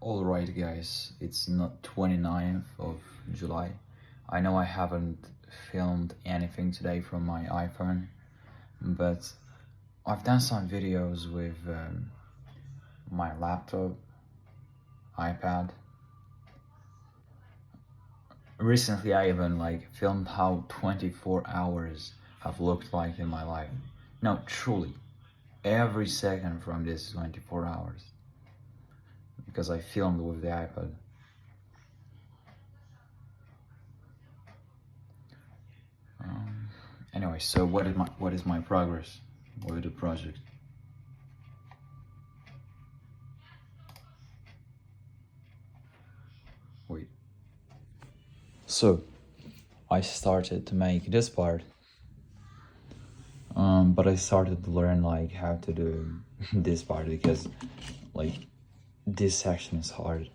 Alright guys, it's not 29th of July. I know I haven't filmed anything today from my iPhone, but I've done some videos with my laptop, iPad. Recently I even filmed how 24 hours have looked like in my life. No, truly, every second from this 24 hours. Because I filmed with the iPad. Anyway, so what is my progress with the project? Wait. So I started to make this part, but I started to learn how to do this part because this section is hard.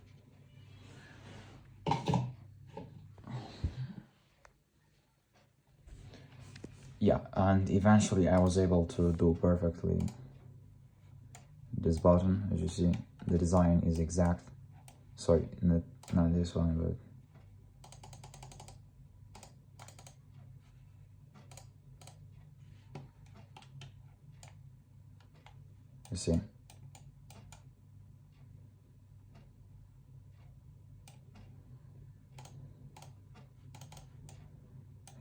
Yeah, and eventually I was able to do perfectly this button. As you see, the design is exact. Sorry, not this one, but you see.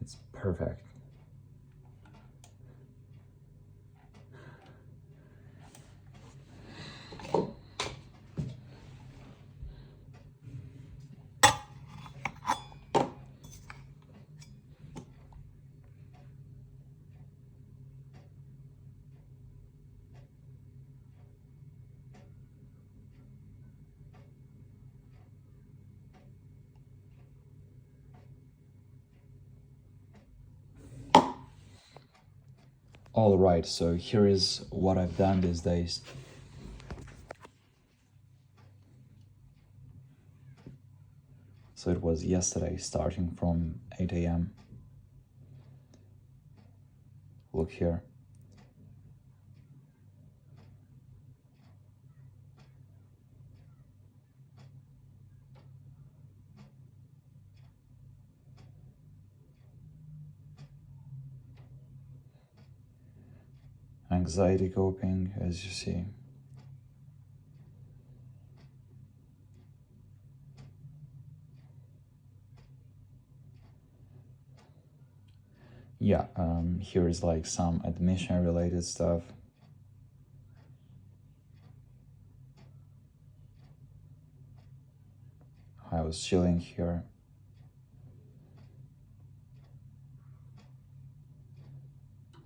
It's perfect. Alright, so here is what I've done these days. So it was yesterday, starting from 8 a.m. Look here. Anxiety coping, as you see. Yeah, here is some admission related stuff. I was chilling here.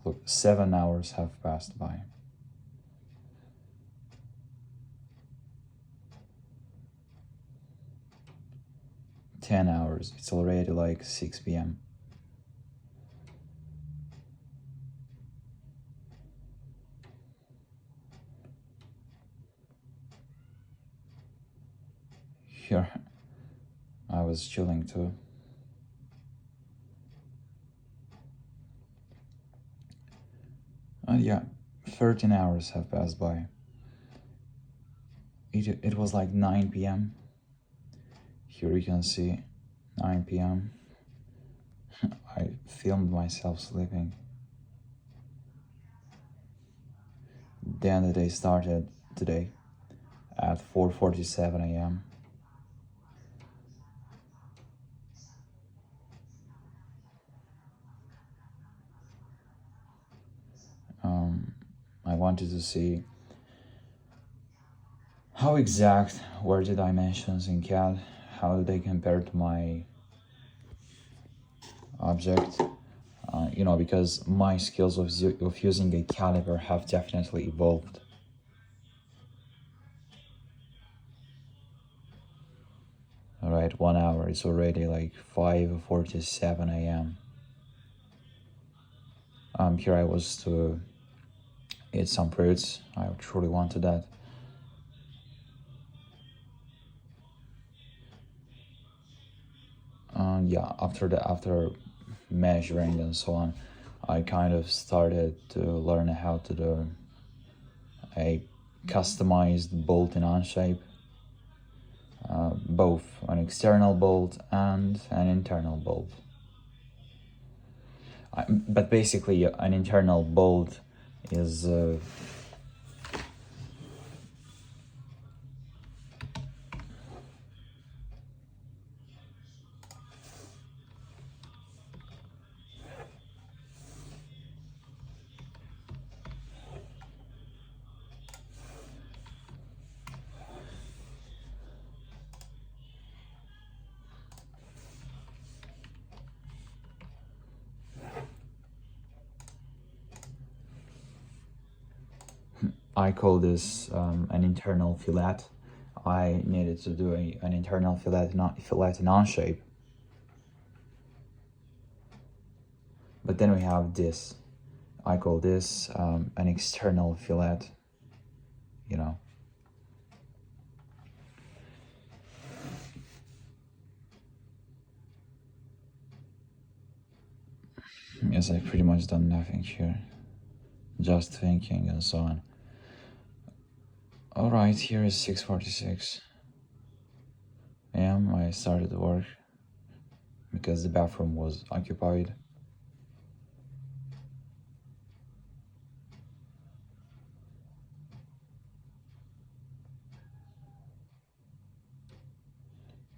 Look, 7 hours have passed by. Ten hours, it's already 6 p.m. Here, I was chilling too. Yeah, 13 hours have passed by. It was 9 p.m. Here you can see 9 p.m. I filmed myself sleeping. Then the day started today at 4:47 a.m. I wanted to see how exact were the dimensions in CAD, how do they compare to my object, because my skills of using a caliper have definitely evolved. Alright, 1 hour, it's already 5:47 a.m. Here I was to eat some fruits. I truly wanted that. Yeah, after measuring and so on, I kind of started to learn how to do a customized bolt-in on shape. both an external bolt and an internal bolt. But basically an internal bolt is I call this an internal fillet. I needed to do an internal fillet non-shape. But then we have this. I call this an external fillet, you know. Yes, I've pretty much done nothing here. Just thinking and so on. Alright, here is 6:46 a.m. I started work because the bathroom was occupied.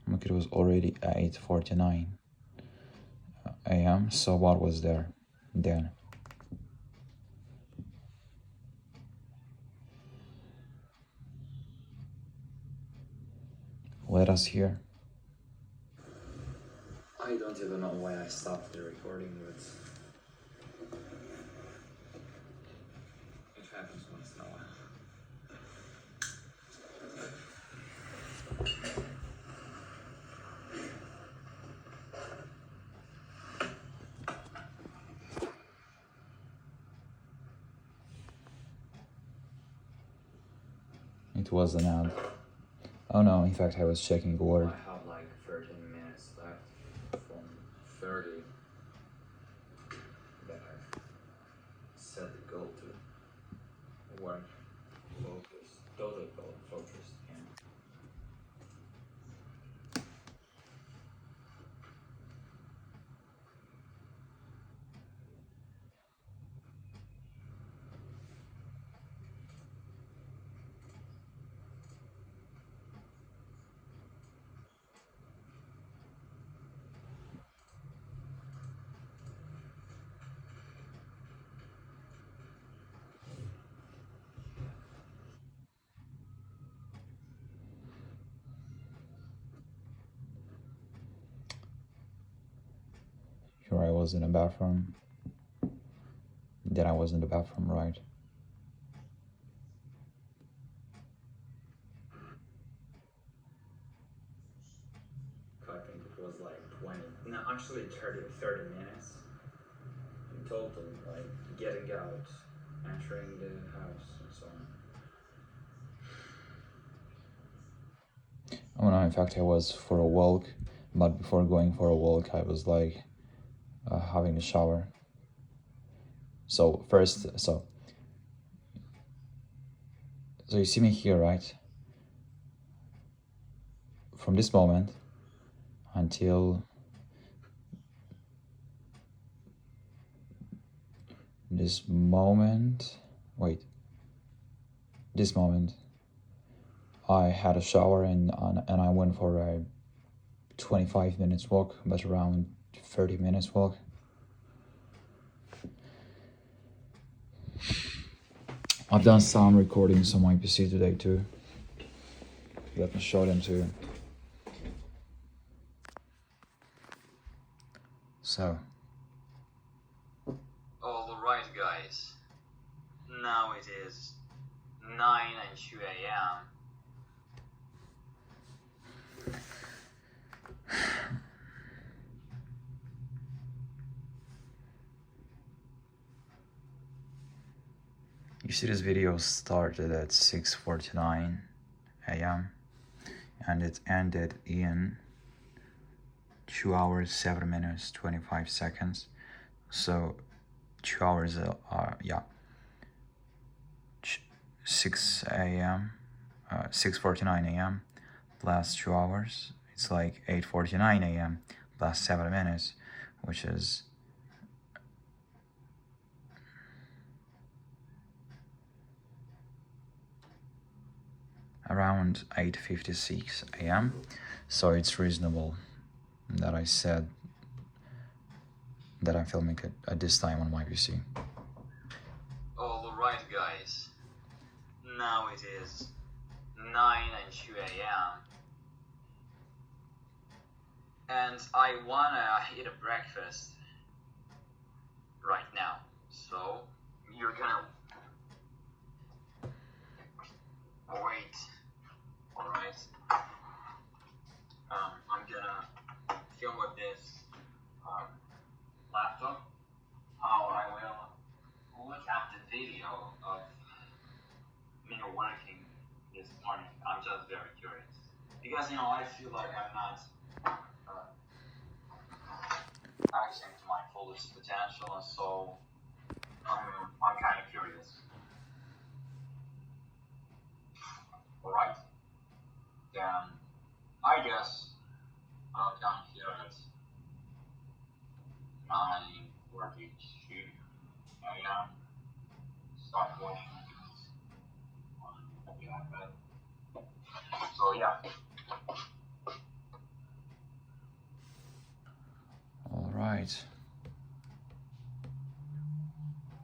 Look, it was already 8:49 a.m. So what was there then? Let us hear. I don't even know why I stopped the recording, but it happens once in a while. It was an ad. Oh no, in fact I was checking the word. I have like 13 minutes left from 30 that I've set the goal to work focused, total goal focused, and here I was in a bathroom. Then I was in the bathroom, right? I think it was like 20, no, actually 30 minutes in total, like getting out, entering the house, and so on. Oh no, in fact I was for a walk, but before going for a walk I was like having a shower. So first, so you see me here, right? From this moment until this moment, this moment, I had a shower and I went for a 25 minutes walk, but around 30 minutes walk. I've done sound recordings on my PC today too. Let me show them to you. So. Alright guys, now it is 9:02 a.m. You see, this video started at 6:49 a.m. and it ended in 2 hours 7 minutes 25 seconds. So 2 hours 6 a.m. 6:49 a.m. last 2 hours. It's like 8:49 a.m. plus 7 minutes, which is around 8:56 a.m. So it's reasonable that I said that I'm filming it at this time on my PC. Alright guys, now it is 9:02 a.m. and I wanna eat a breakfast right now, so you're gonna wait. Alright, I'm gonna film with this laptop how I will look at the video of me working this morning. I'm just very curious because I feel like I'm not acting to my fullest potential, so I'm kind of curious. Alright, then I guess I'll come here at 9:42 a.m. Start watching on the iPad. So yeah. All right.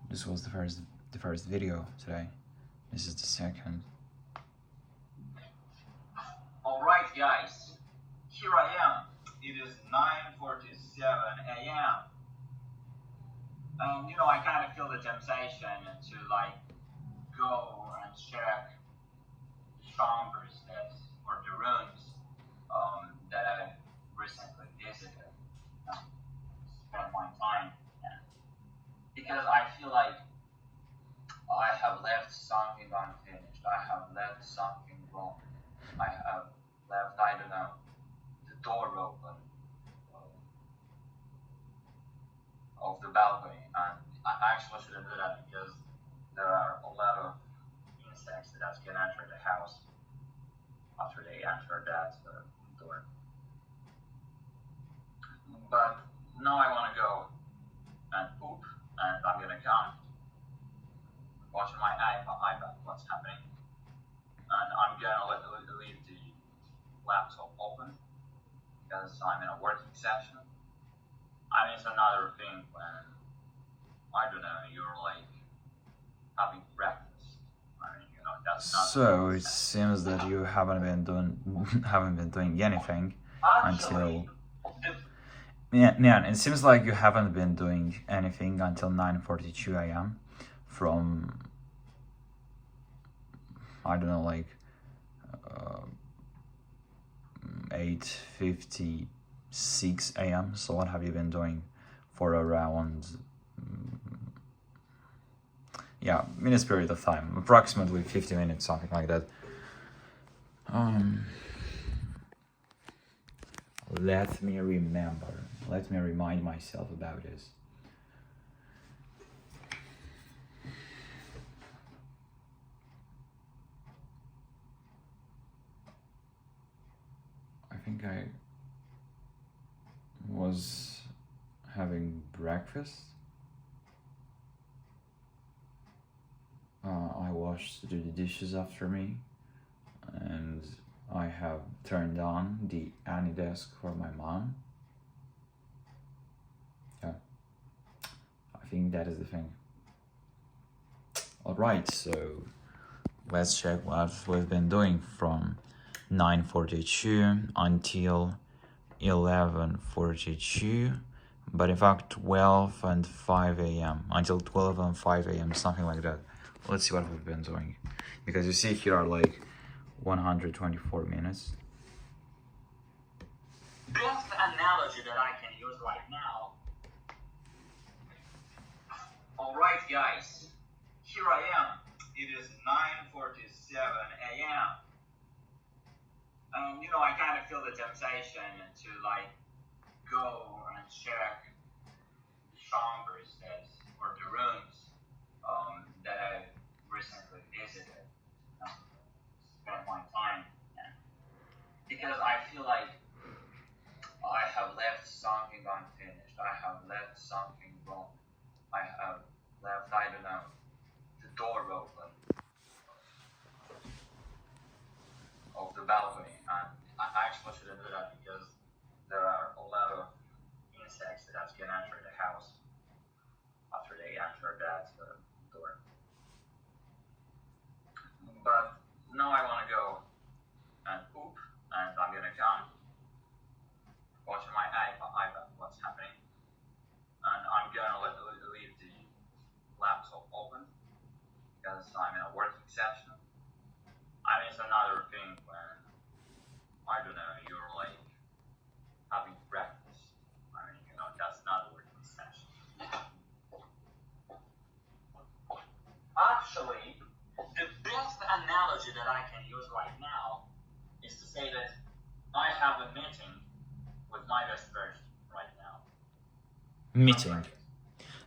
This was the first video today. This is the second. Alright guys, here I am. It is 9:47 a.m. And I kind of feel the temptation to go and check the chambers or the rooms that I recently visited. Spend my time in. Because I feel like I have left something unfinished. I have left something wrong. I have left, I don't know, the door open of the balcony, and I actually shouldn't do that because there are a lot of insects that can enter the house after they enter that door. But now I want to go and poop, and I'm gonna come watch my iPad, what's happening, and I'm gonna leave the laptop open because I'm in a working session. I mean, it's another thing when, I don't know, you're having breakfast. I mean, that's not. So it seems that you haven't been doing anything Actually, until yeah. It seems like you haven't been doing anything until 9:42 a.m. from I don't know 8:56 a.m. So what have you been doing for around minutes period of time, approximately 50 minutes, something like that. Let me remind myself about this. I think I was having breakfast. I washed the dishes after me, and I have turned on the AnyDesk for my mom. Yeah, I think that is the thing. Alright, so let's check what we've been doing from 9:42 until 11:42, but in fact 12 and 5 a.m. until 12 and 5 a.m. something like that. Let's see what we've been doing, because you see here are 124 minutes. Best analogy that I can use right now. Alright guys, here I am. It is 9:47 a.m. And I kind of feel the temptation to go and check the chambers or the rooms that I recently visited. Spend my time in. because I feel like I have left something unfinished. I have left something wrong. I have left, I don't know, the door open of the balcony. And I actually shouldn't do that because there are a lot of insects that can enter the house after they enter that door. But now I want to go and poop, and I'm gonna come watching my iPad, what's happening, and I'm gonna leave the laptop open because I'm in a working session. I mean, it's another thing when I don't know, you're like having breakfast. I mean, that's not a working session. Actually, the best analogy that I can use right now is to say that I have a meeting with my best version right now. Meeting.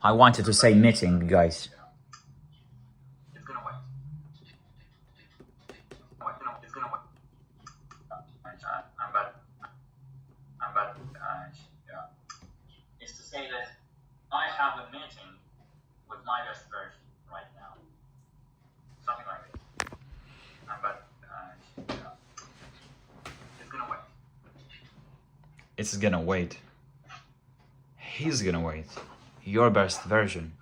I wanted to say meeting, guys. It's gonna wait. It's gonna wait. I'm bad. Yeah. Is to say that I have a meeting with my best version right now. Something like this. I'm bad. Yeah. It's gonna wait. It's gonna wait. He's gonna wait. Your best version.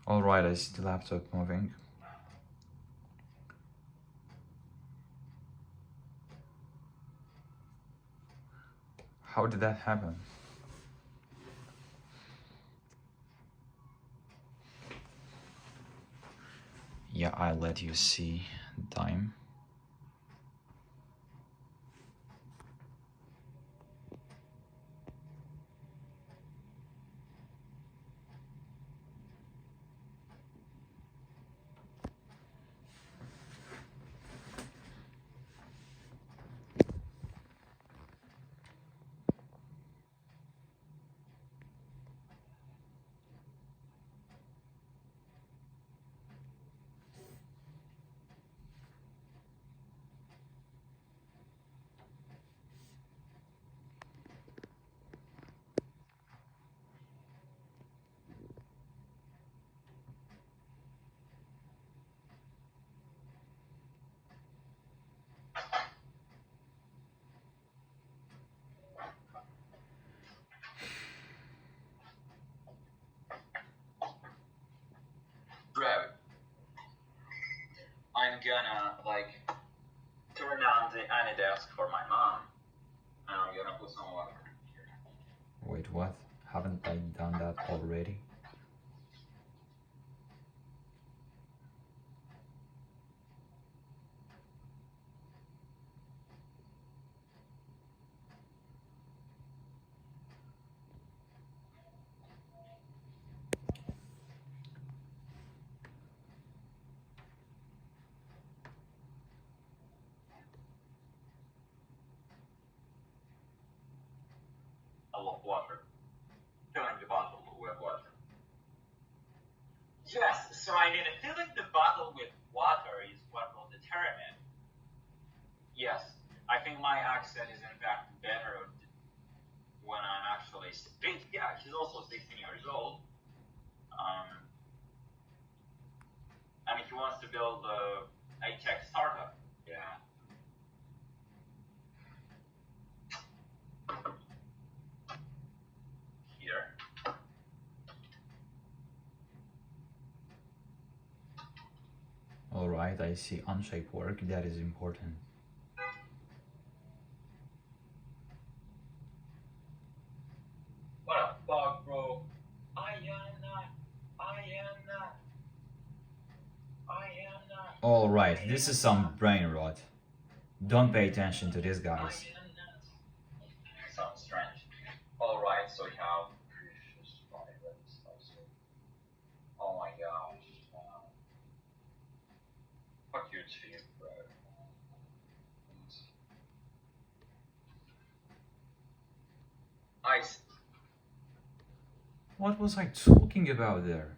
Alright, I see the laptop moving. How did that happen? Yeah, I let you see the time. Bro, I'm gonna turn on the AnyDesk for my mom, and I'm gonna put some water here. Wait, what? Haven't I done that already? A lot of water. Filling the bottle with water. Yes, so I mean, filling the bottle with water is what will determine. Yes, I think my accent is in fact better when I'm actually speaking. Yeah, he's also 16 years old. And he wants to build a tech startup. Yeah. Here. Alright, I see unshaped work, that is important. What a fuck, bro. I am not. Alright, this is some brain rot. Don't pay attention to these guys. Sounds strange. Alright, so we have precious violence also. Oh my gosh. Fuck you too, bro. Ice. What was I talking about there?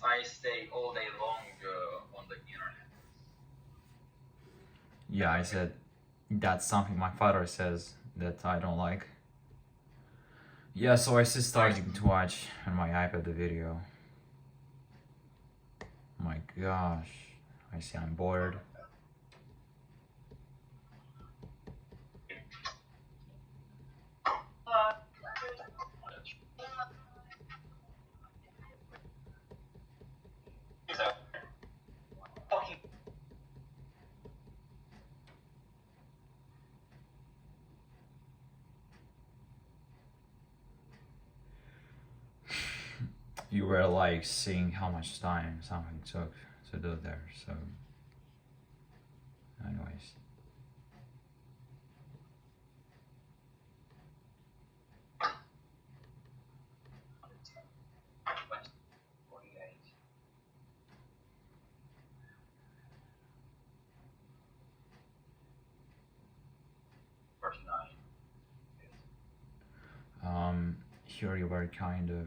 I stay all day long on the internet. Yeah, I said that's something my father says that I don't like. Yeah, so I just started to watch on my iPad the video. My gosh, I see I'm bored. You were like seeing how much time something took to do there, so anyways. Here you were kind of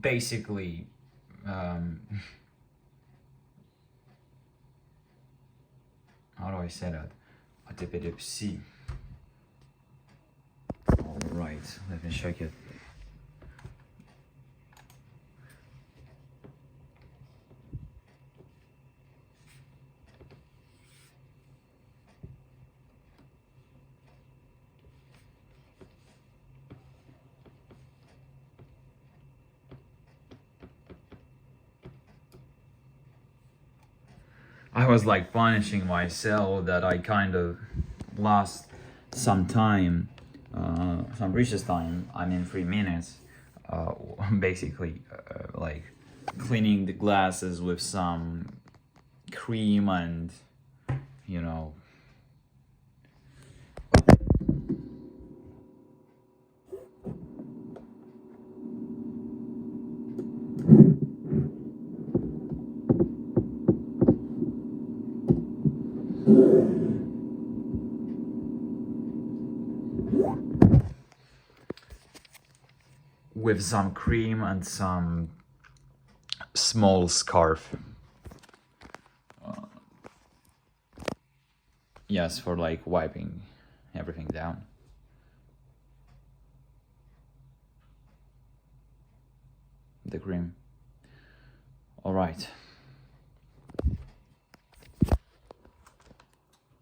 basically how do I say that? A tepedepsi. Alright, let me check it. I was like punishing myself that I kind of lost some time, some precious time. I mean, 3 minutes, basically, like cleaning the glasses with some cream and, you know. With some cream and some small scarf. Yes, for like wiping everything down. The cream. All right.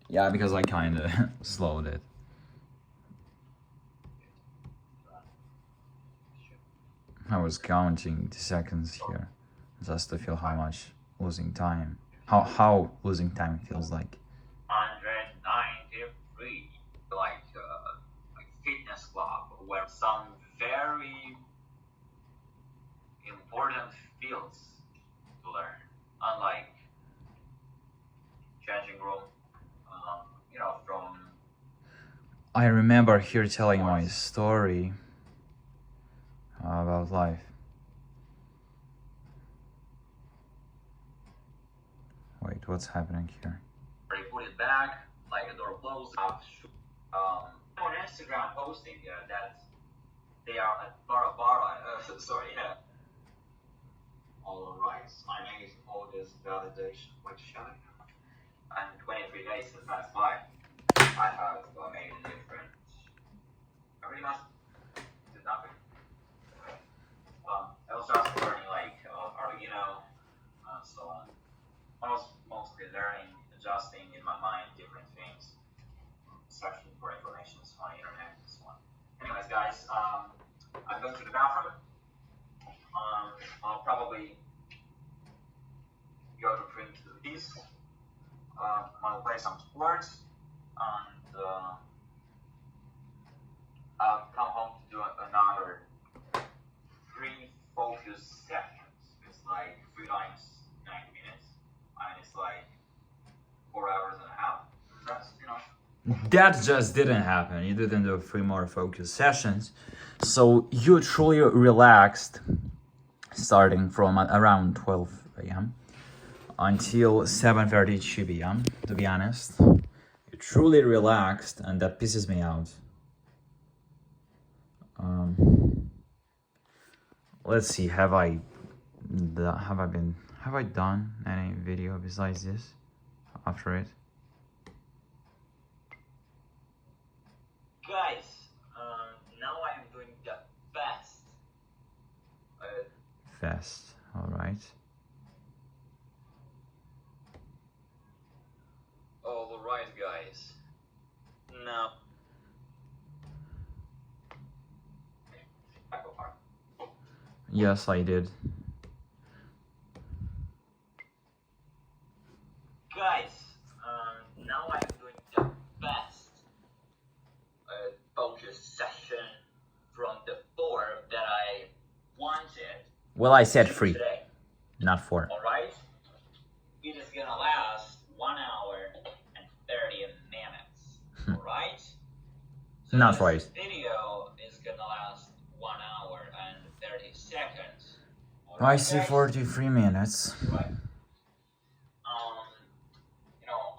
Yeah, because I kind of slowed it. I was counting the seconds here, just to feel how much losing time, how losing time feels like. 193, like fitness club, where some very important fields to learn, unlike changing room, from. I remember here telling my story about life. Wait, what's happening here? They put it back, like the door closed. On Instagram posting that they are at Bara Bara. Sorry, yeah. All rights. My name is August Validation. What shall I have? And 23 days have passed by. I have made a difference. I really must do nothing. searching for information on the internet and so on. Anyways, guys, I'm going to the bathroom. I'll probably go to print these. I'll play some sports, and I'll come home to do another 3 focus sessions. It's like 3 times 90 minutes, and it's like 4 hours and a half. That's, That just didn't happen. You didn't do 3 more focus sessions. So you truly relaxed starting from around 12 a.m. until 7:32 p.m. To be honest, you truly relaxed, and that pisses me out. Let's see. Have I done any video besides this after it? Guys, now I am doing the best. Fast. All right. All right, guys. Now. Yes, I did. Guys, now I'm doing the best focus session from the 4 that I wanted. Well, I said 3, Today. not 4. Alright? It is gonna last 1 hour and 30 minutes. Alright? So Not this right. video is gonna last 1 hour and 30 seconds. I see 43 minutes. Right.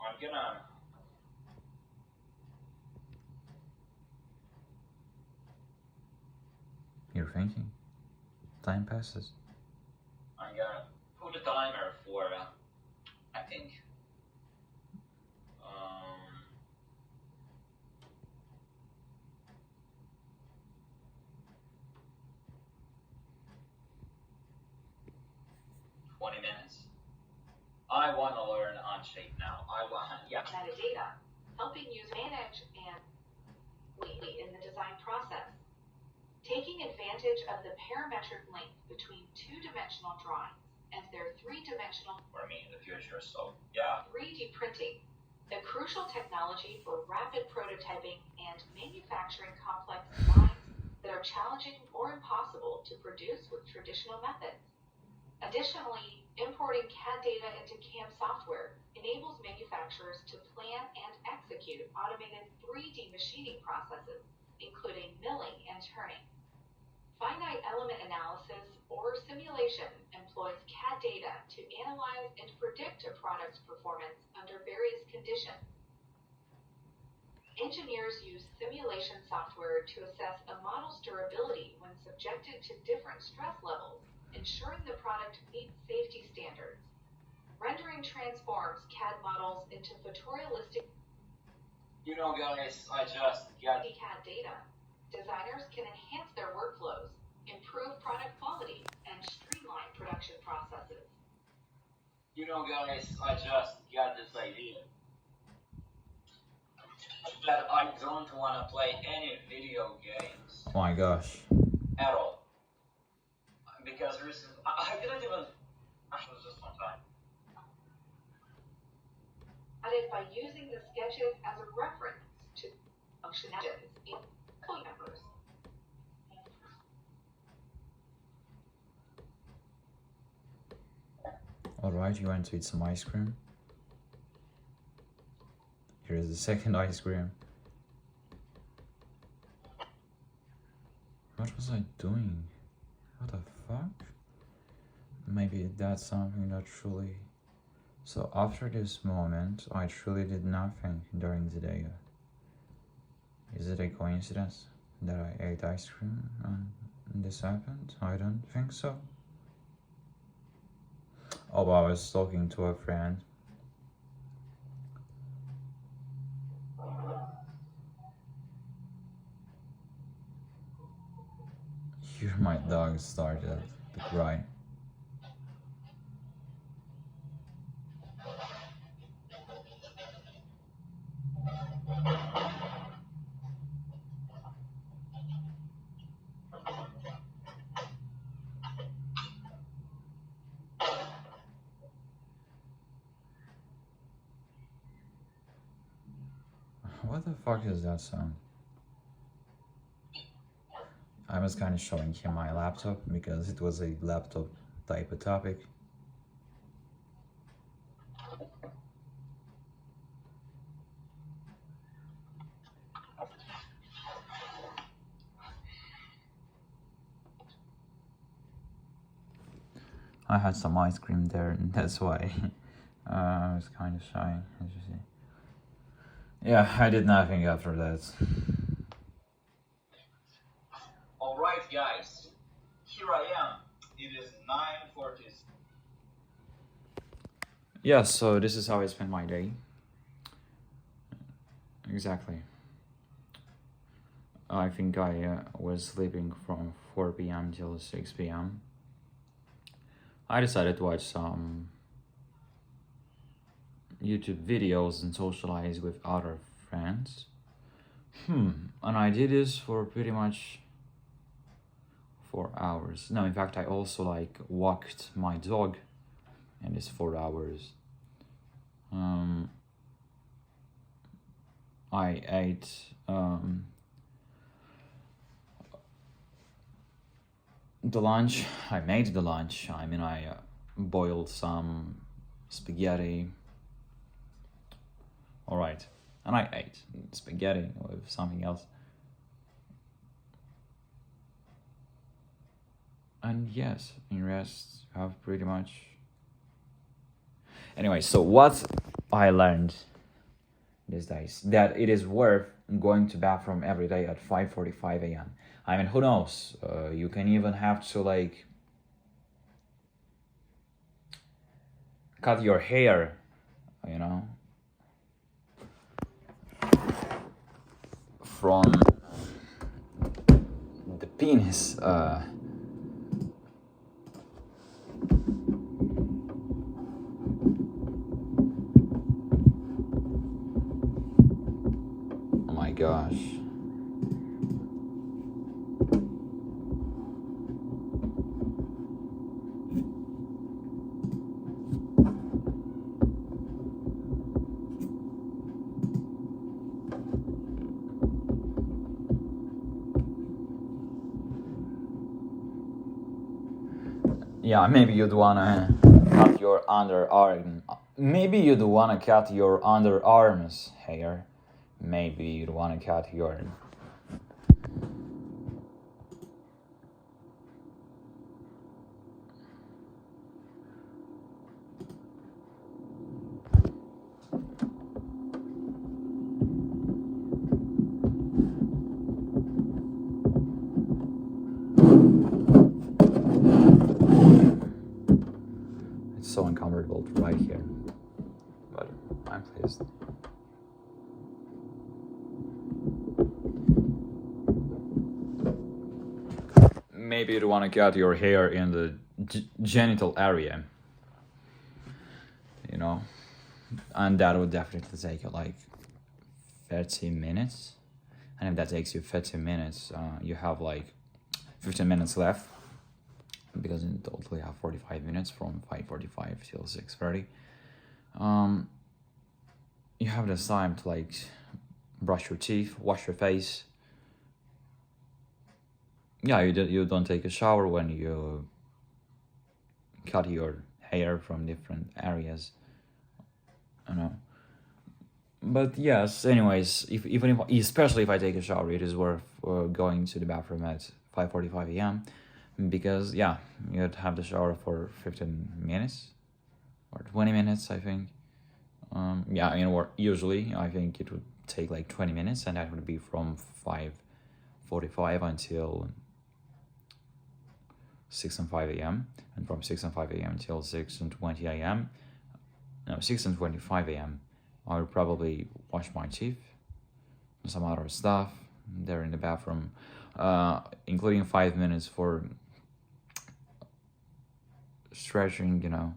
I'm gonna. You're thinking. Time passes. I'm gonna put a timer for, I think, 20 minutes. I want to learn Onshape now. Metadata, helping you manage and lead in the design process. Taking advantage of the parametric link between 2-dimensional drawings and their 3-dimensional For me in the future, so yeah. 3D printing, a crucial technology for rapid prototyping and manufacturing complex designs that are challenging or impossible to produce with traditional methods. Additionally, importing CAD data into CAM software enables manufacturers to plan and execute automated 3D machining processes, including milling and turning. Finite element analysis or simulation employs CAD data to analyze and predict a product's performance under various conditions. Engineers use simulation software to assess a model's durability when subjected to different stress levels, ensuring the product meets safety standards. Rendering transforms CAD models into photorealistic Guys, I just got. CAD data. Designers can enhance their workflows, improve product quality, and streamline production processes. Guys, I just got this idea. That I don't want to play any video games Oh my gosh. at all. Because recently, I didn't even. Actually, it was just one time. Added by using the sketches as a reference to functionalities in code members. Alright, you want to eat some ice cream? Here's the second ice cream. What was I doing? What the fuck? Maybe that's something that truly... So after this moment, I truly did nothing during the day. Is it a coincidence that I ate ice cream and this happened? I don't think so. Oh, I was talking to a friend. Here my dog started to cry. What the fuck is that sound? I was kind of showing him my laptop because it was a laptop type of topic. I had some ice cream there, and that's why I was kind of shy, as you see. Yeah, I did nothing after that. Alright guys, here I am. It is 9:40. Yeah, so this is how I spent my day. Exactly. I think I was sleeping from 4 p.m. till 6 p.m. I decided to watch some YouTube videos and socialize with other friends. And I did this for pretty much 4 hours. No, in fact, I also like walked my dog in this 4 hours. I ate the lunch. I made the lunch. I mean, I boiled some spaghetti. All right, and I ate spaghetti with something else. And yes, in rest, I have pretty much. Anyway, so what I learned these days, that it is worth going to bathroom every day at 5:45 a.m. I mean, who knows? You can even have to like cut your hair, you know, from the penis. Oh my gosh. Yeah, maybe you'd wanna cut your underarm. Maybe you'd wanna cut your underarms hair. Maybe you'd wanna cut your. It's so uncomfortable to write here, but I'm pleased. Maybe you'd want to cut your hair in the genital area, you know, and that would definitely take you like 30 minutes. And if that takes you 30 minutes, you have like 15 minutes left, because in total you have 45 minutes from 5:45 till 6:30. You have this time to like brush your teeth, wash your face. Yeah, you don't take a shower when you cut your hair from different areas, you know. But yes, anyways, especially if I take a shower, it is worth going to the bathroom at 5:45 a.m. because yeah, you'd have the shower for 15 minutes or 20 minutes, I think. Yeah, you know, usually I think it would take like 20 minutes, and that would be from 5:45 until 6:05 a.m. and from 6:05 a.m. until 6:20 a.m. No, 6:25 a.m. I would probably wash my teeth and some other stuff there in the bathroom, including 5 minutes for stretching, you know.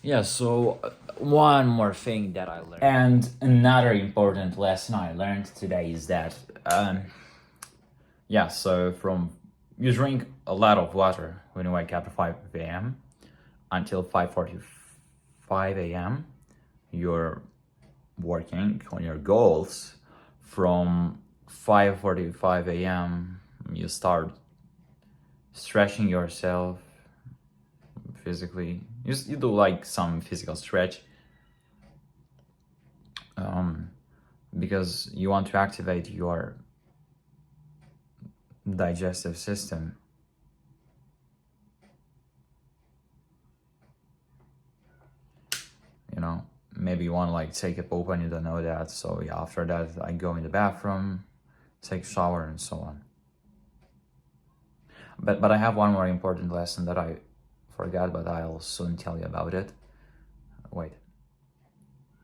Yeah, so one more thing that I learned, and another important lesson I learned today is that, you drink a lot of water when you wake up at 5 a.m. until 5:45 a.m. you're working on your goals. From 5:45 a.m. you start stretching yourself physically. You do like some physical stretch, because you want to activate your digestive system. You know, maybe you want to like take a poop and you don't know that. So yeah, after that I go in the bathroom, take a shower, and so on. But I have one more important lesson that I forgot, but I'll soon tell you about it. Wait.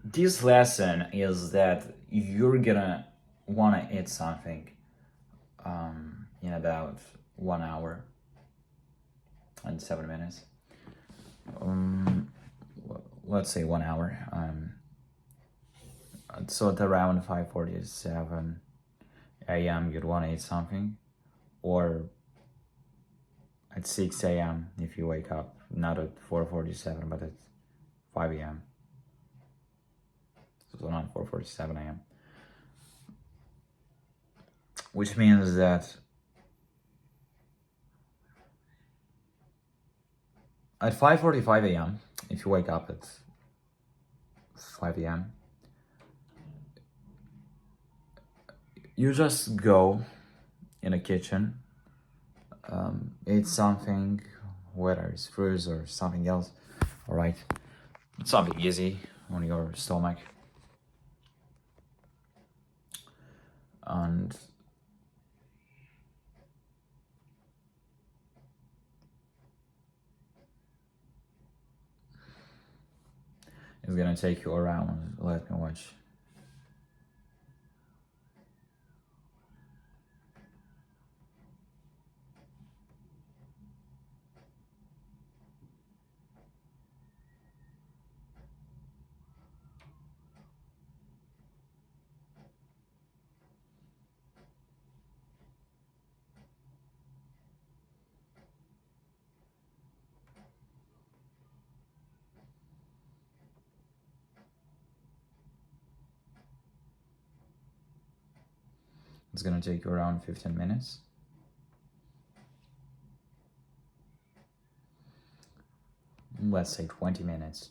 This lesson is that you're gonna wanna eat something in about 1 hour and 7 minutes. Let's say 1 hour. So at around 5:47 a.m. you'd want to eat something, or at 6 a.m. if you wake up, not at 4:47 but at 5 a.m. So not 4:47 a.m. Which means that at 5:45 a.m. if you wake up at 5 a.m. you just go in a kitchen, eat something, whether it's fruits or something else, all right? Something easy on your stomach. And it's gonna take you around, let me watch. It's gonna take you around 15 minutes. Let's say 20 minutes.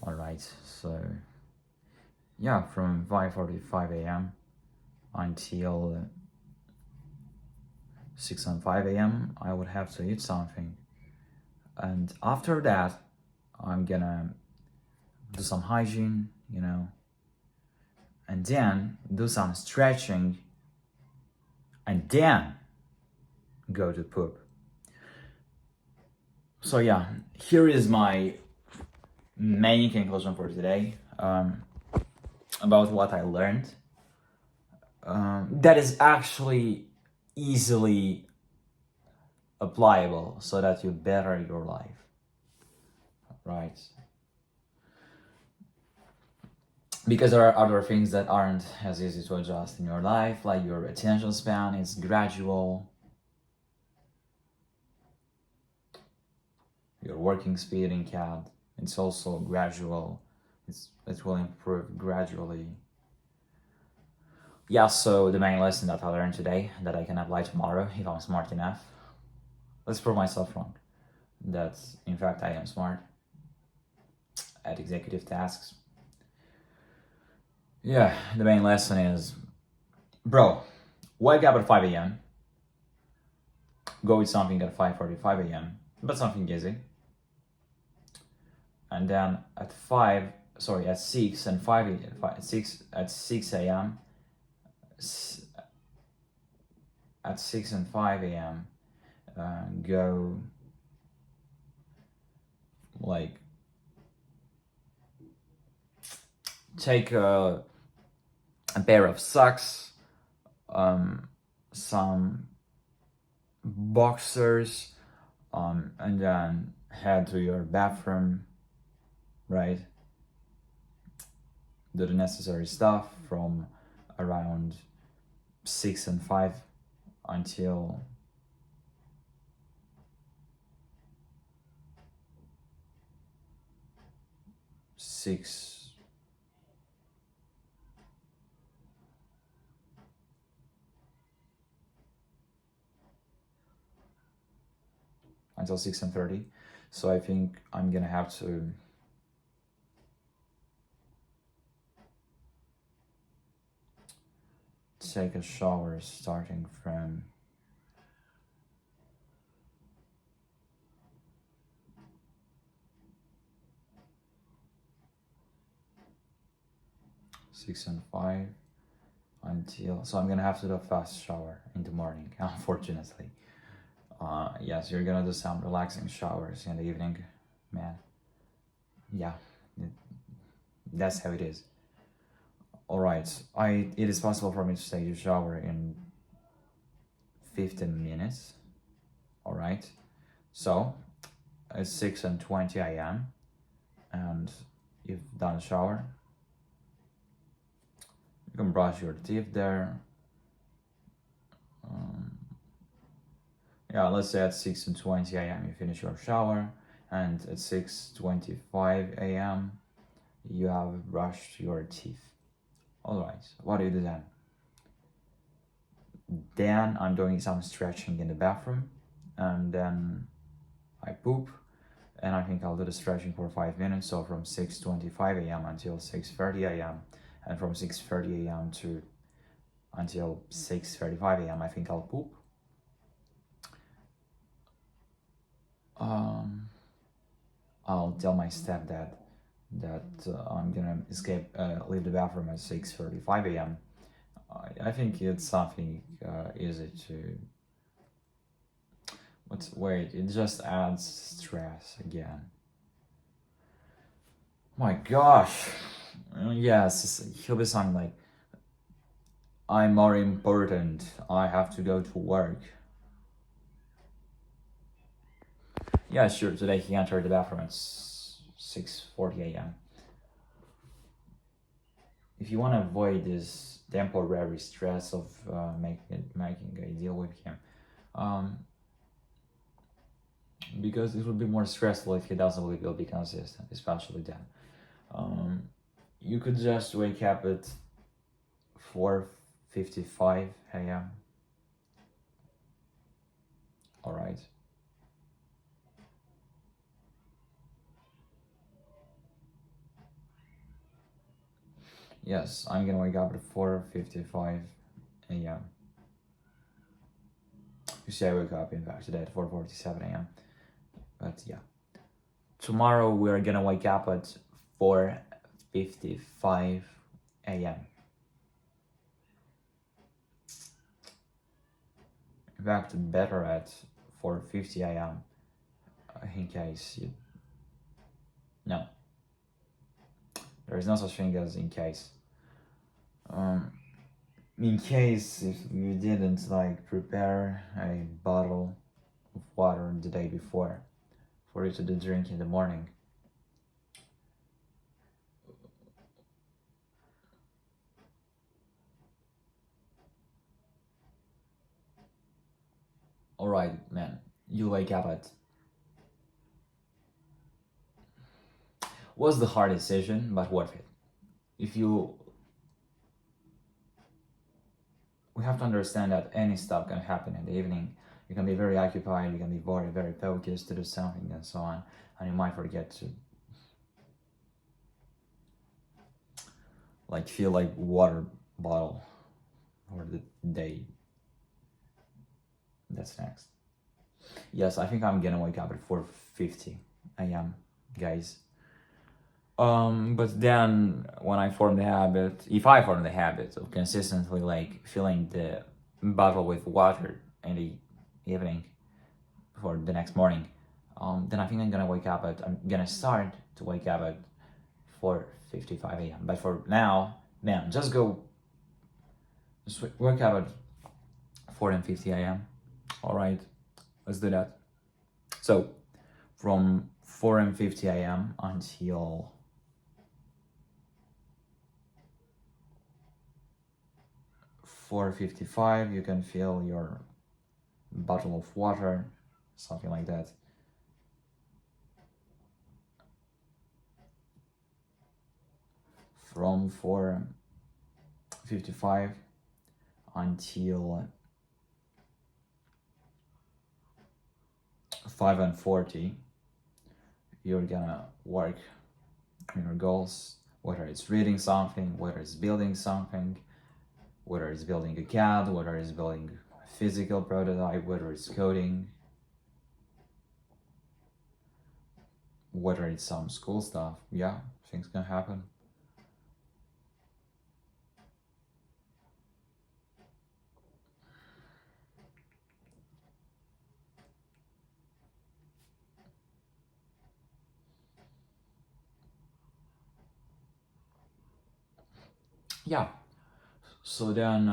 All right, so yeah, from 5:45 a.m. until 6:05 a.m. I would have to eat something. And after that, I'm gonna do some hygiene, you know, and then do some stretching, and then go to poop. So yeah, here is my main conclusion for today, about what I learned. That is actually easily applicable so that you better your life, right? Because there are other things that aren't as easy to adjust in your life, like your attention span is gradual, your working speed in CAD, it's also gradual, it will improve gradually. Yeah, so the main lesson that I learned today that I can apply tomorrow if I'm smart enough. Let's prove myself wrong. That in fact I am smart at executive tasks. Yeah, the main lesson is, bro, wake up at 5 a.m. Go eat something at 5:45 a.m. but something easy. And then at 6 and 5 at 6 a.m. At 6 and 5 a.m. Go like take a pair of socks, some boxers, and then head to your bathroom, right? Do the necessary stuff from around 6 and 5 until 6 until 6:30. So I think I'm gonna have to take a shower starting from 6 and 5 until, so I'm gonna have to do a fast shower in the morning, unfortunately. Yes, you're gonna do some relaxing showers in the evening, man. Yeah, that's how it is. All right, it is possible for me to take a shower in 15 minutes. All right, so it's 6:20 a.m. and you've done a shower. You can brush your teeth there. Yeah, let's say at 6:20 a.m. you finish your shower, and at 6:25 a.m. you have brushed your teeth. Alright, what do you do then? Then I'm doing some stretching in the bathroom, and then I poop, and I think I'll do the stretching for 5 minutes, so from 6:25 a.m. until 6:30 a.m. and from 6:30 a.m. to until 6:35 a.m. I think I'll poop. I'll tell my stepdad that I'm gonna leave the bathroom at 6:35 a.m. I think it's something easy to. Wait, it just adds stress again. My gosh. Yes, he'll be something like, I'm more important, I have to go to work. Yeah, sure, today he entered the bathroom at 6:40 a.m. If you want to avoid this temporary stress of making a deal with him, because it would be more stressful if he doesn't believe he'll be consistent, especially then. You could just wake up at 4:55 a.m. All right. Yes, I'm gonna wake up at 4:55 a.m. You see, I wake up in fact today at 4:47 a.m. But yeah, tomorrow we are gonna wake up at 4:55 a.m. In fact, better at 4:50 a.m. in case you. No, there is no such thing as in case. In case if you didn't prepare a bottle of water the day before for you to drink in the morning. Alright, man, you wake up at. Was the hard decision, but worth it. We have to understand that any stuff can happen in the evening. You can be very occupied, you can be very, very focused to do something and so on, and you might forget to feel like water bottle or the day that's next. Yes, I think I'm gonna wake up at 4:50 a.m. guys. But then when I form the habit, if I form the habit of consistently filling the bottle with water in the evening for the next morning, then I think I'm gonna start to wake up at 4:55 a.m. But for now, man, just wake up at 4:50 a.m. Alright, let's do that. So, from 4:50 a.m. until 4:55, you can fill your bottle of water, something like that. from 4:55 until 5:40. You're gonna work on your goals, whether it's reading something, whether it's building something, whether it's building a CAD, whether it's building a physical prototype, whether it's coding, whether it's some school stuff. Yeah, things can happen. Yeah, so then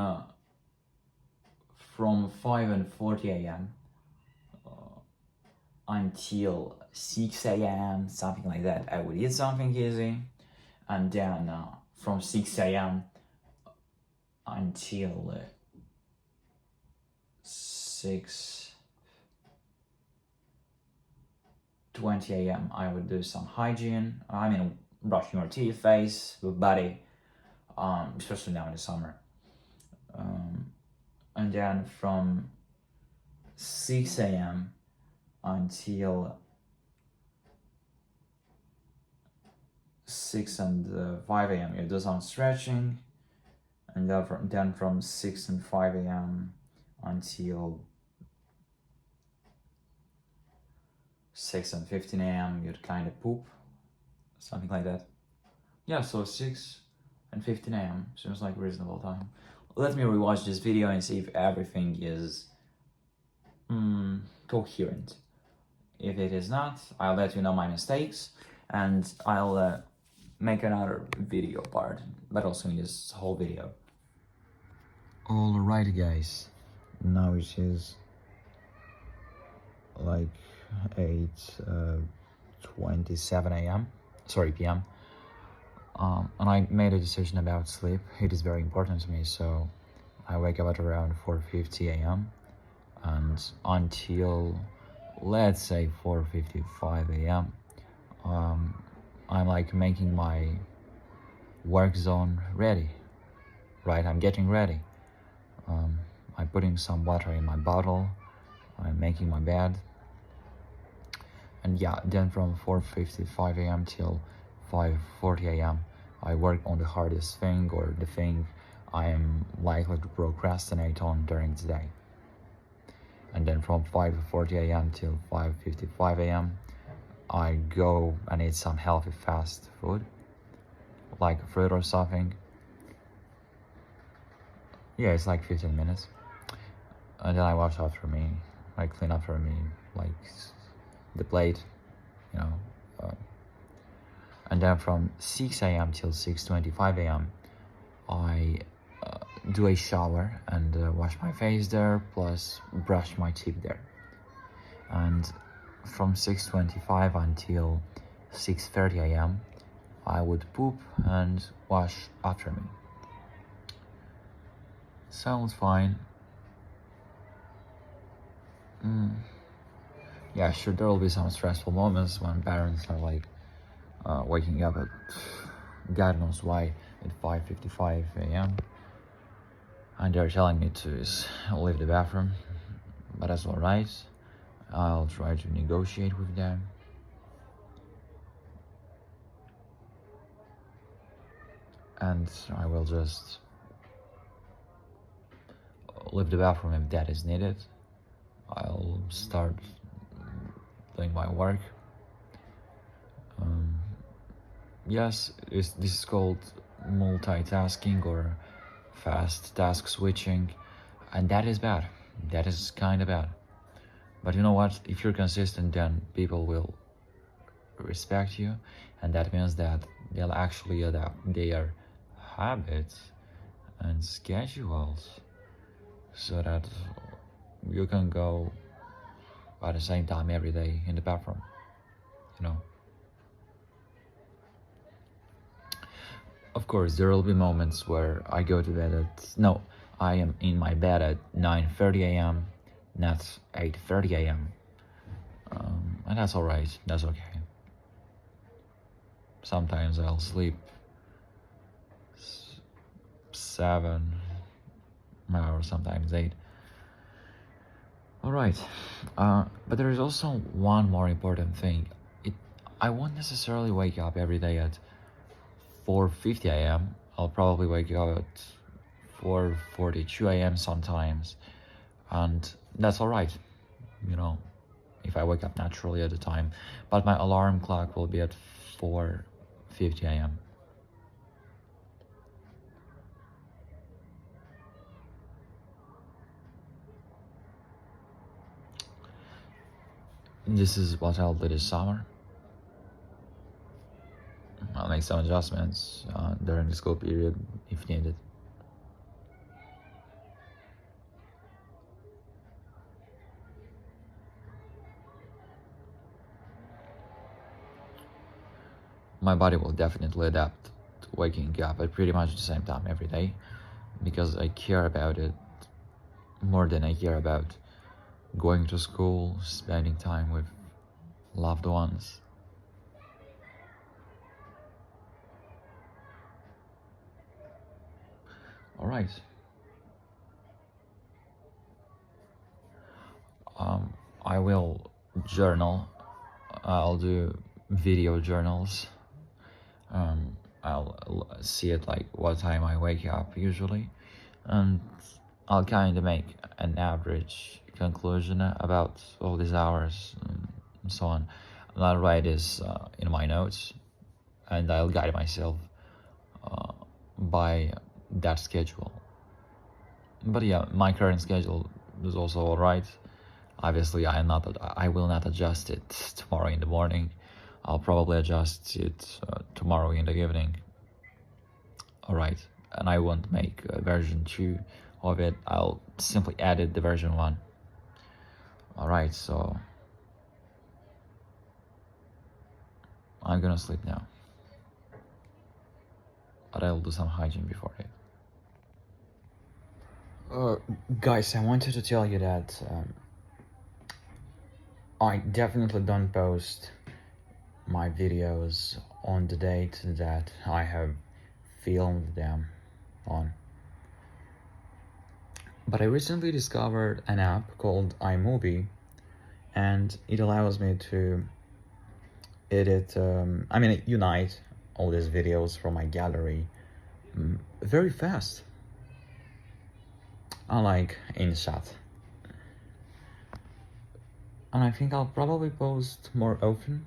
from 5:40 a.m. Until 6 a.m., something like that, I would eat something easy, and then from 6 a.m. until 6:20 a.m. I would do some hygiene. I mean, brushing your teeth, face, body, especially now in the summer. And then from 6 a.m. until 6 and 5 a.m. you do some stretching, and then from 6 and 5 a.m. until 6 and 15 a.m. you'd kind of poop, something like that. Yeah, so 6 and 15 a.m. seems like reasonable time. Let me rewatch this video and see if everything is coherent. If it is not, I'll let you know my mistakes, and I'll make another video part, but also in this whole video. Alright guys, now it is like 8:27 a.m. Sorry, p.m. And I made a decision about sleep. It is very important to me, so I wake up at around 4:50 a.m. and until, let's say, 4:55 a.m. I'm like making my work zone ready, right? I'm getting ready. I'm putting some water in my bottle. I'm making my bed. And yeah, then from 4:55 a.m. till 5:40 a.m. I work on the hardest thing, or the thing I am likely to procrastinate on during the day. And then from 5:40 a.m. till 5:55 a.m. I go and eat some healthy fast food, like fruit or something. Yeah, it's like 15 minutes. And then I wash after me, I clean after me, like the plate, you know. And then from 6 a.m. till 6:25 a.m. I do a shower and wash my face there, plus brush my teeth there. And from 6:25 until 6:30 a.m. I would poop and wash after me. Sounds fine. Yeah, sure, there will be some stressful moments when parents are like waking up at God knows why at 5:55 a.m. and they're telling me to leave the bathroom, but that's alright. I'll try to negotiate with them. And I will just leave the bathroom if that is needed. I'll start doing my work. Yes, this is called multitasking or fast task switching, and that is bad. That is kind of bad. But you know what? If you're consistent, then people will respect you, and that means that they'll actually adapt their habits and schedules so that you can go at the same time every day in the bathroom, you know. Of course, there will be moments where I go to bed I am in my bed at 9:30 a.m., not 8:30 a.m. And that's alright, that's okay. Sometimes I'll sleep 7 or sometimes 8. All right, but there is also one more important thing. I won't necessarily wake up every day at 4:50 a.m. I'll probably wake up at 4:42 a.m. sometimes, and that's all right, you know, if I wake up naturally at the time. But my alarm clock will be at 4:50 a.m. This is what I'll do this summer. I'll make some adjustments during the school period if needed. My body will definitely adapt to waking up at pretty much the same time every day, because I care about it more than I care about going to school, spending time with loved ones. All right. I will journal. I'll do video journals. I'll see it like what time I wake up usually, and I'll kind of make an average conclusion about all these hours and so on. And I'll write this in my notes, and I'll guide myself by that schedule. But yeah, my current schedule is also all right. Obviously, I will not adjust it tomorrow in the morning. I'll probably adjust it tomorrow in the evening. All right, and I won't make version 2 of it. I'll simply edit the version 1. All right, so I'm gonna sleep now, but I'll do some hygiene before it. Guys, I wanted to tell you that I definitely don't post my videos on the date that I have filmed them on. But I recently discovered an app called iMovie, and it allows me to edit, unite all these videos from my gallery very fast, unlike InShot. And I think I'll probably post more often.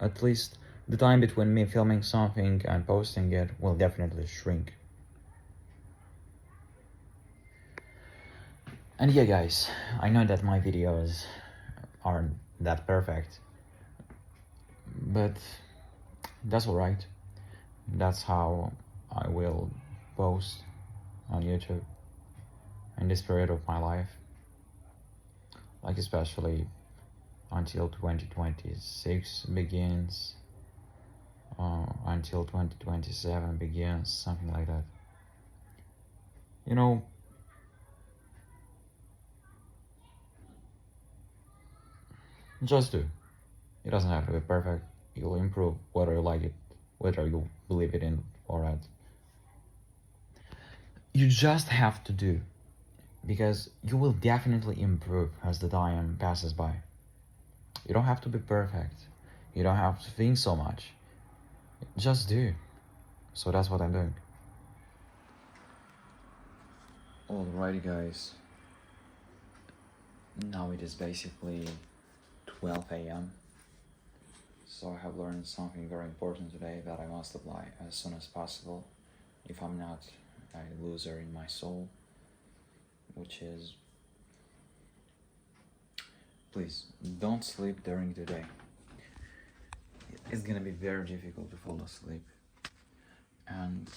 At least the time between me filming something and posting it will definitely shrink. And yeah, guys, I know that my videos aren't that perfect, but that's alright. That's how I will post on YouTube in this period of my life, like especially until 2026 begins, until 2027 begins, something like that. You know, just do. It doesn't have to be perfect. You'll improve whether you like it, whether you believe it in or not. You just have to do, because you will definitely improve as the time passes by. You don't have to be perfect. You don't have to think so much. Just do. So that's what I'm doing. Alrighty, guys. Now it is basically 12 a.m. So I have learned something very important today that I must apply as soon as possible. If I'm not a loser in my soul, which is, please don't sleep during the day. It's gonna be very difficult to fall asleep, and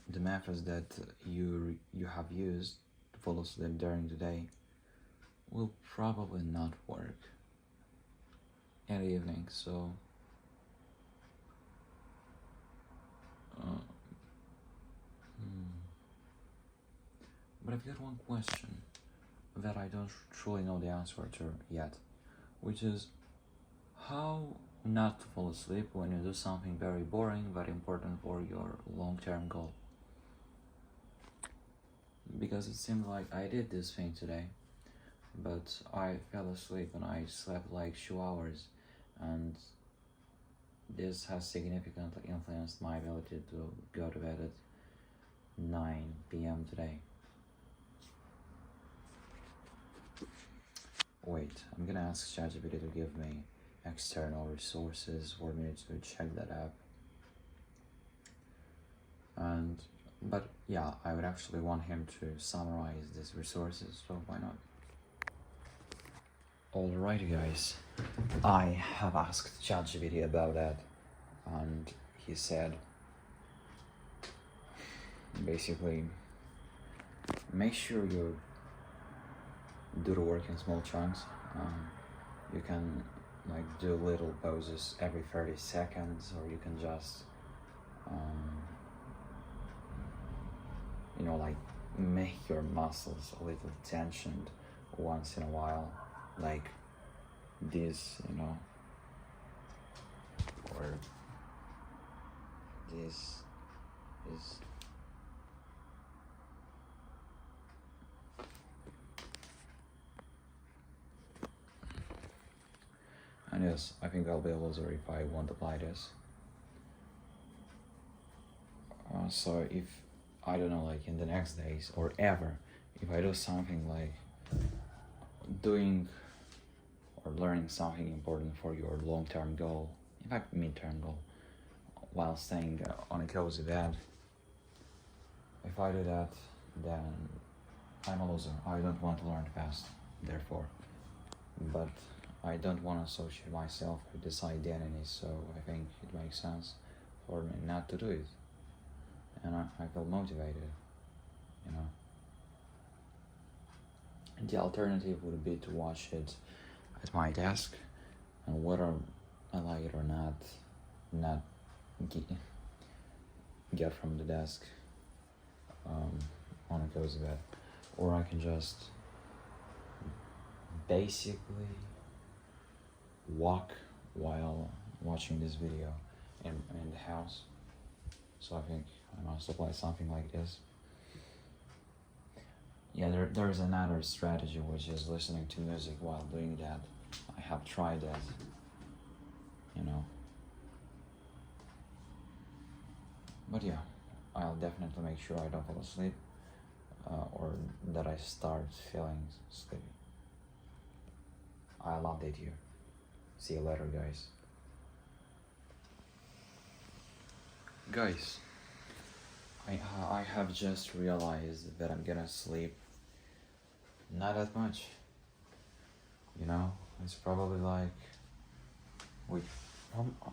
the methods that you have used to fall asleep during the day will probably not work in the evening. So but I've got one question that I don't truly know the answer to yet, which is how not to fall asleep when you do something very boring but important for your long-term goal. because it seemed like I did this thing today, but I fell asleep and I slept like 2 hours, and this has significantly influenced my ability to go to bed at 9 p.m. today. Wait, I'm gonna ask ChatGPT to give me external resources for me to check that up. But yeah, I would actually want him to summarize these resources, so why not? Alrighty guys, I have asked ChatGPT about that, and he said basically make sure you do the work in small chunks. You can like do little pauses every 30 seconds, or you can just like make your muscles a little tensioned once in a while, like this, or this is and yes, I think I'll be able to if I won't apply this. So if I don't know, like in the next days or ever, if I do something like doing or learning something important for your long-term goal, in fact mid-term goal, while staying on a cozy bed, if I do that, then I'm a loser. I don't want to learn fast, therefore. But I don't want to associate myself with this identity, so I think it makes sense for me not to do it. And I feel motivated, And the alternative would be to watch it at my desk, and whether I like it or not get from the desk on a cozy bed. Or I can just basically walk while watching this video in the house. So I think I must apply something like this. Yeah, there's another strategy, which is listening to music while doing that. I have tried that, But yeah, I'll definitely make sure I don't fall asleep, or that I start feeling sleepy. I'll update you. See you later, guys. Guys, I have just realized that I'm gonna sleep not that much. It's probably like, wait,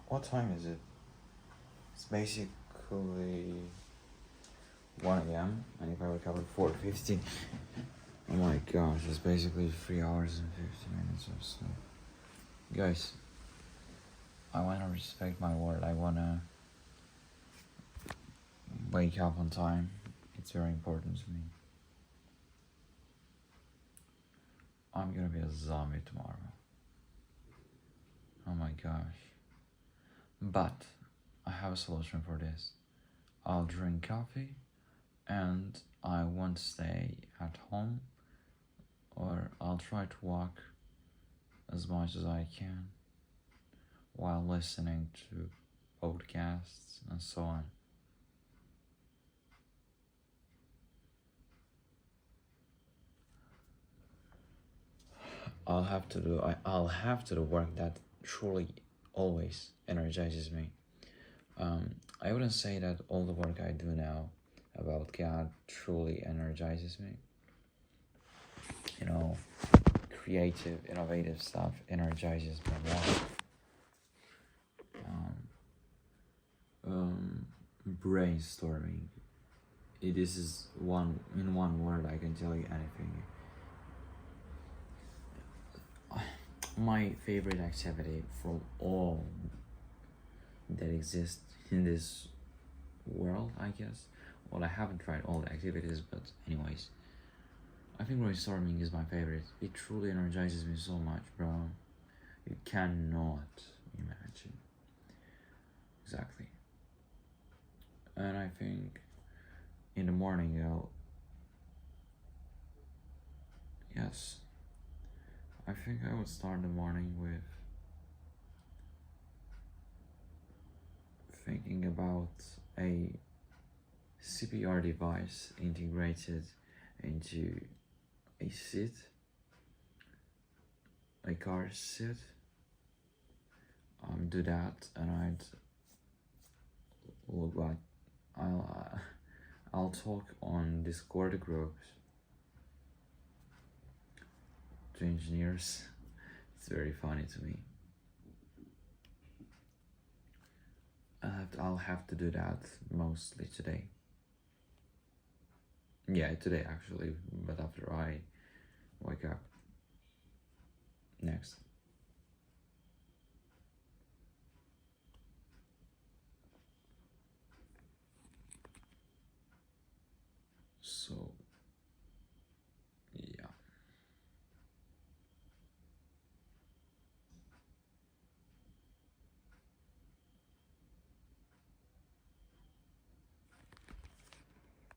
what time is it? It's basically 1 a.m. and if I wake up at 4:50, oh my gosh, it's basically 3 hours and 50 minutes of sleep. Guys, I wanna respect my word. I wanna wake up on time. It's very important to me. I'm gonna be a zombie tomorrow. Oh my gosh. But I have a solution for this. I'll drink coffee and I won't stay at home, or I'll try to walk as much as I can while listening to podcasts and so on. I'll have to do work that truly always energizes me. I wouldn't say that all the work I do now about God truly energizes me. Creative, innovative stuff energizes me more. Brainstorming. This is in one word I can tell you anything. My favorite activity from all that exist in this world, I guess. Well, I haven't tried all the activities, but anyways, I think brainstorming is my favorite. It truly energizes me so much, bro. You cannot imagine. Exactly. And I think in the morning Yes, I think I would start the morning with thinking about a CPR device integrated into a seat, a car seat. Do that, and I'd look what I'll talk on Discord groups to engineers. It's very funny to me. I'll have to do that mostly today. Yeah, today actually, but after I wake up. Next.